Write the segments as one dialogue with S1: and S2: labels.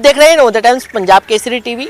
S1: देख रहे हैं Navodaya times Punjab Kesari TV.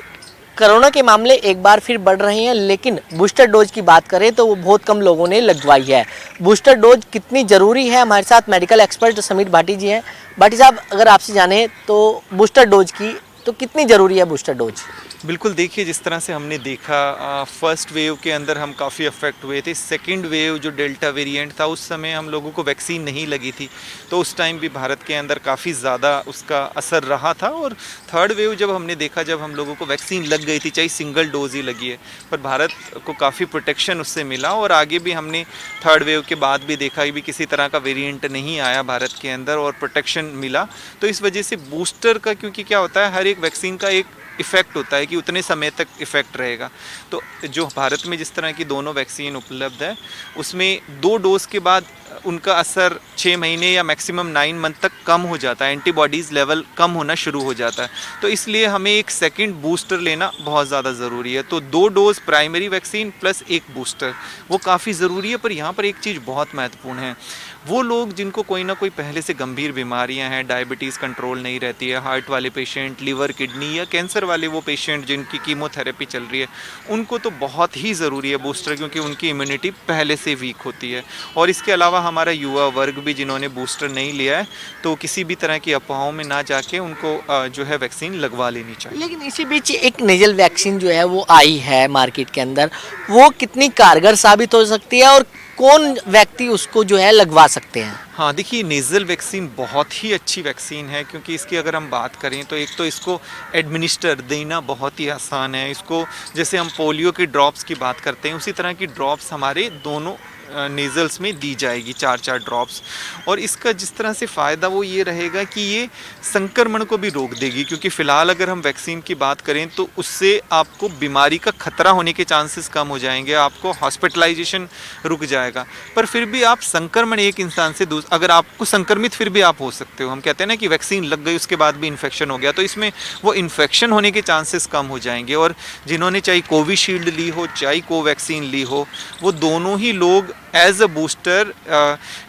S1: Corona के मामले एक बार फिर बढ़ रहे हैं, लेकिन बूस्टर डोज की बात करें तो वो बहुत कम लोगों ने लगवाई है। बूस्टर डोज कितनी ज़रूरी है, हमारे साथ मेडिकल एक्सपर्ट समीर भाटी जी हैं। भाटी साहब, अगर आपसे जाने तो बूस्टर डोज की तो कितनी ज़रूरी है बूस्टर डोज?
S2: बिल्कुल, देखिए जिस तरह से हमने देखा फर्स्ट वेव के अंदर हम काफ़ी अफेक्ट हुए थे। सेकंड वेव जो डेल्टा वेरिएंट था उस समय हम लोगों को वैक्सीन नहीं लगी थी, तो उस टाइम भी भारत के अंदर काफ़ी ज़्यादा उसका असर रहा था। और थर्ड वेव जब हमने देखा, जब हम लोगों को वैक्सीन लग गई थी, चाहे सिंगल डोज ही लगी है, पर भारत को काफ़ी प्रोटेक्शन उससे मिला। और आगे भी हमने थर्ड वेव के बाद भी देखा कि भी किसी तरह का वेरिएंट नहीं आया भारत के अंदर और प्रोटेक्शन मिला। तो इस वजह से बूस्टर का, क्योंकि क्या होता है, हर एक वैक्सीन का एक इफ़ेक्ट होता है कि उतने समय तक इफ़ेक्ट रहेगा। तो जो भारत में जिस तरह की दोनों वैक्सीन उपलब्ध है, उसमें 2 डोज के बाद उनका असर 6 महीने या मैक्सिमम 9 मंथ तक कम हो जाता है, एंटीबॉडीज़ लेवल कम होना शुरू हो जाता है। तो इसलिए हमें एक सेकंड बूस्टर लेना बहुत ज़्यादा ज़रूरी है। तो 2 डोज प्राइमरी वैक्सीन प्लस एक बूस्टर, वो काफ़ी ज़रूरी है। पर यहाँ पर एक चीज़ बहुत महत्वपूर्ण है, वो लोग जिनको कोई ना कोई पहले से गंभीर बीमारियां हैं, डायबिटीज़ कंट्रोल नहीं रहती है, हार्ट वाले पेशेंट, लिवर, किडनी या कैंसर वाले वो पेशेंट जिनकी कीमोथेरेपी चल रही है, उनको तो बहुत ही ज़रूरी है बूस्टर, क्योंकि उनकी इम्यूनिटी पहले से वीक होती है। और इसके अलावा हमारा युवा वर्ग भी जिन्होंने बूस्टर नहीं लिया है, तो किसी भी तरह की अफवाहों में ना जाके उनको जो है वैक्सीन लगवा लेनी चाहिए।
S1: लेकिन इसी बीच एक नेजल वैक्सीन जो है वो आई है मार्केट के अंदर, वो कितनी कारगर साबित हो सकती है और कौन व्यक्ति उसको जो है लगवा सकते हैं?
S2: हाँ, देखिए नेज़ल वैक्सीन बहुत ही अच्छी वैक्सीन है, क्योंकि इसकी अगर हम बात करें तो एक तो इसको एडमिनिस्टर देना बहुत ही आसान है। इसको जैसे हम पोलियो की ड्रॉप्स की बात करते हैं, उसी तरह की ड्रॉप्स हमारे दोनों नेज़ल्स में दी जाएगी, 4-4 ड्रॉप्स। और इसका जिस तरह से फ़ायदा वो ये रहेगा कि ये संक्रमण को भी रोक देगी, क्योंकि फ़िलहाल अगर हम वैक्सीन की बात करें तो उससे आपको बीमारी का खतरा होने के चांसेस कम हो जाएंगे, आपको हॉस्पिटलाइजेशन रुक जाएगा। पर फिर भी आप संक्रमण एक इंसान से अगर आपको संक्रमित फिर भी आप हो सकते हो। हम कहते हैं ना कि वैक्सीन लग गई उसके बाद भी इन्फेक्शन हो गया, तो इसमें वो इन्फेक्शन होने के चांसेस कम हो जाएंगे। और जिन्होंने चाहे कोविशील्ड ली हो चाहे कोवैक्सीन ली हो, वो दोनों ही लोग एज अ बूस्टर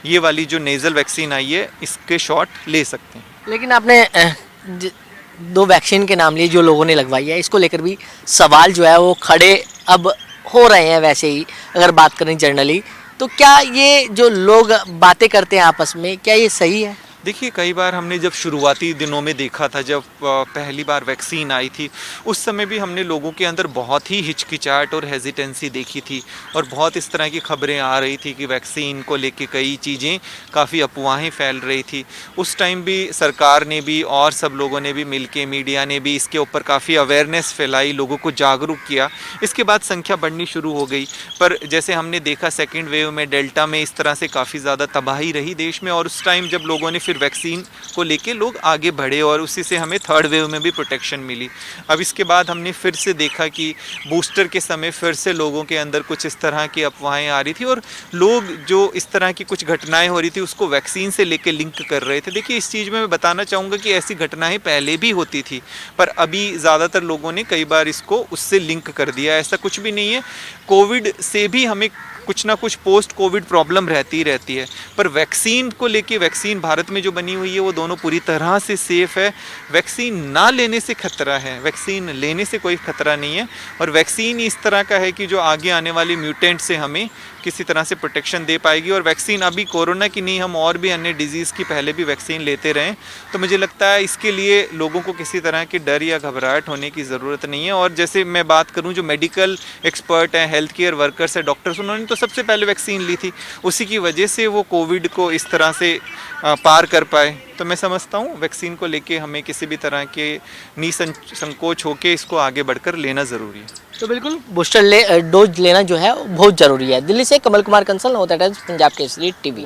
S2: ये वाली जो नेज़ल वैक्सीन आई है इसके शॉट ले सकते हैं।
S1: लेकिन आपने 2 वैक्सीन के नाम लिए जो लोगों ने लगवाई है, इसको लेकर भी सवाल जो है वो खड़े अब हो रहे हैं। वैसे ही अगर बात करें जनरली, तो क्या ये जो लोग बातें करते हैं आपस में, क्या ये सही है?
S2: देखिए, कई बार हमने जब शुरुआती दिनों में देखा था, जब पहली बार वैक्सीन आई थी, उस समय भी हमने लोगों के अंदर बहुत ही हिचकिचाहट और हेजिटेंसी देखी थी। और बहुत इस तरह की खबरें आ रही थी कि वैक्सीन को लेके कई चीज़ें, काफ़ी अफवाहें फैल रही थी। उस टाइम भी सरकार ने भी और सब लोगों ने भी मिलके, मीडिया ने भी इसके ऊपर काफ़ी अवेयरनेस फैलाई, लोगों को जागरूक किया। इसके बाद संख्या बढ़नी शुरू हो गई। पर जैसे हमने देखा सेकेंड वेव में, डेल्टा में, इस तरह से काफ़ी ज़्यादा तबाही रही देश में। और उस टाइम जब लोगों ने फिर वैक्सीन को लेके लोग आगे बढ़े और उसी से हमें थर्ड वेव में भी प्रोटेक्शन मिली। अब इसके बाद हमने फिर से देखा कि बूस्टर के समय फिर से लोगों के अंदर कुछ इस तरह की अफवाहें आ रही थी और लोग जो इस तरह की कुछ घटनाएं हो रही थी उसको वैक्सीन से लेके लिंक कर रहे थे। देखिए, इस चीज़ में मैं बताना चाहूँगा कि ऐसी घटनाएं पहले भी होती थी, पर अभी ज़्यादातर लोगों ने कई बार इसको उससे लिंक कर दिया। ऐसा कुछ भी नहीं है। कोविड से भी हमें कुछ ना कुछ पोस्ट कोविड प्रॉब्लम रहती है, पर वैक्सीन को लेके, वैक्सीन भारत में जो बनी हुई है वो दोनों पूरी तरह से सेफ़ है। वैक्सीन ना लेने से खतरा है, वैक्सीन लेने से कोई खतरा नहीं है। और वैक्सीन इस तरह का है कि जो आगे आने वाले म्यूटेंट से हमें किसी तरह से प्रोटेक्शन दे पाएगी। और वैक्सीन अभी कोरोना की नहीं, हम और भी अन्य डिजीज़ की पहले भी वैक्सीन लेते रहें, तो मुझे लगता है इसके लिए लोगों को किसी तरह की डर या घबराहट होने की ज़रूरत नहीं है। और जैसे मैं बात करूं, जो मेडिकल एक्सपर्ट हैं, हेल्थ केयर वर्कर्स हैं, डॉक्टर्स, उन्होंने तो सबसे पहले वैक्सीन ली थी, उसी की वजह से वो कोविड को इस तरह से पार कर पाए। तो मैं समझता हूँ वैक्सीन को लेके हमें किसी भी तरह के निसंकोच होकर इसको आगे बढ़कर लेना ज़रूरी है।
S1: तो बिल्कुल बूस्टर डोज लेना जो है बहुत ज़रूरी है। दिल्ली से कमल कुमार कंसल, नवोदय टाइम्स पंजाब केसरी टीवी।